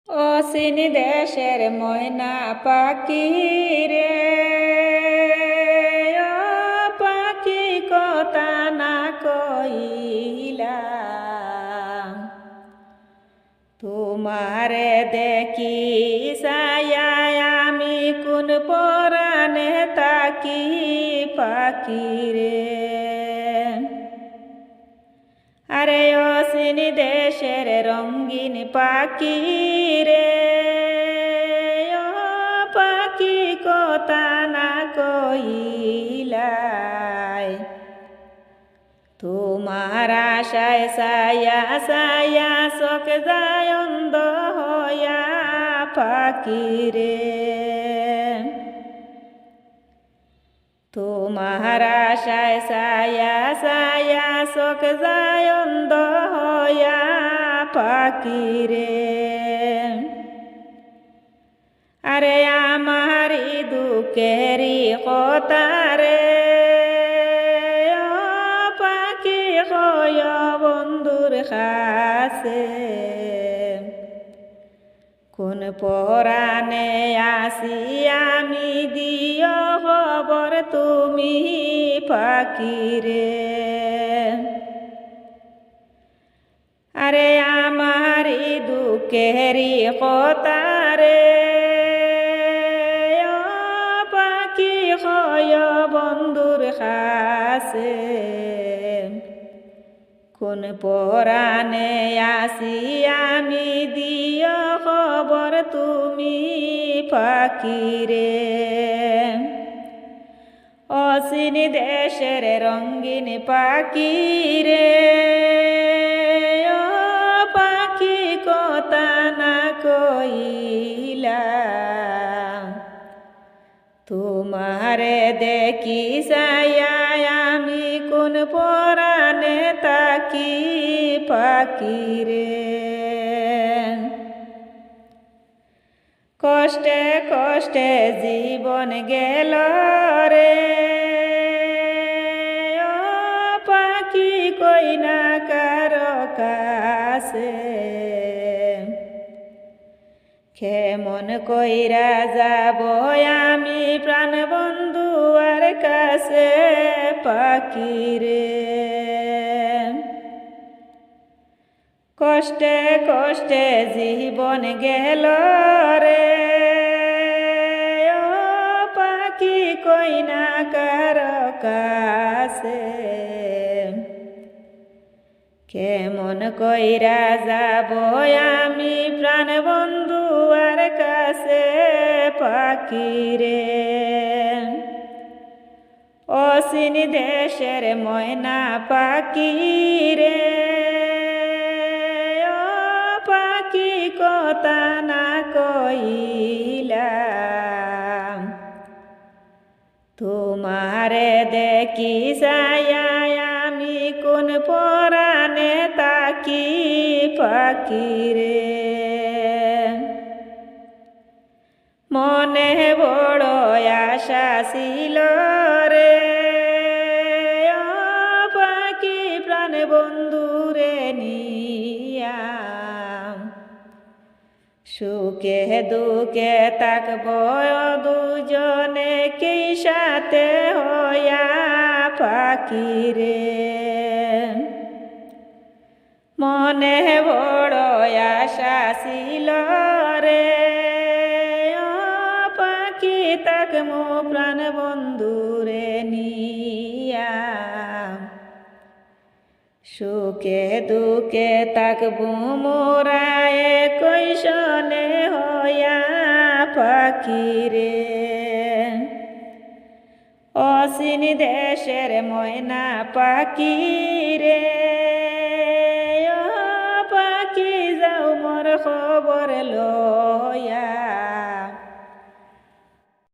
অচিন দেশের ময়না পাখি রে, ও পাখি কথা না কইলা, তোমারে দেখি সায়া আমি কোন পরাণে তাকি পাখি রে। আরে অচিন দেশের রঙিন পাখি রে, ও পাখি কথা না কইলাই, তোমার আশায় সায়া সায়া চোখ যায় অন্ধ হইয়া পাখি রে। তোমার আশায় সায়া সায়া চোখ যায় অন্ধ হইয়া পাখি রে। আরে আমারি দুঃখেরি কথা রে, ও পাখি হয় বন্ধুর কাছে, কোন পরাণে আসি আমি দিও খবর তুমি পাখি রে। আরে আমারি দুঃখেরি কথা রে, ও পাখি হয় বন্ধুর কাছে, কোন পরাণে আসি আমি দিও খবর তুমি পাখি রে। অচিন দেশের রঙিন পাখি রে, ও পাখি কথা না কইলা, তোমারে দেখি সায়া আমি কোন পরাণে তাকি পাখি রে। কষ্টে কষ্টে জীবন গেল রে, ও পাখি কই না কারো কাছে, কেমন কইরা যাব আমি প্রাণ বন্ধুয়ার কাছে পাখি রে। কষ্টে কষ্টে জীবন গেল রে, ও পাখি কই না কারো কাছে, কেমন কইরা যাব আমি প্রাণ বন্ধুয়ার কাছে পাখি রে। অচিন দেশের ময়না পাখি রে, ও পাখি কথা না কইলা, তোমারে দেখি সায়া আমি কোন পরাণে তাকি পাখি রে। মনে বড় আশা ছিল রে, ও পাখি প্রাণ বন্ধুরে নিয়া, সুখে দুঃখে থাকব দুজনে কি সাথে হইয়া পাখি রে। মনে বড় আশা ছিল রে, ও পাখি থাকমু প্রাণ বন্ধুরে নিয়া, সুখে দুঃখে থাকবো মোরা একই সনে হইয়া পাখি রে। অচিন দেশের ময়না পাখি রে, ও পাখি যাও মোর খবর লো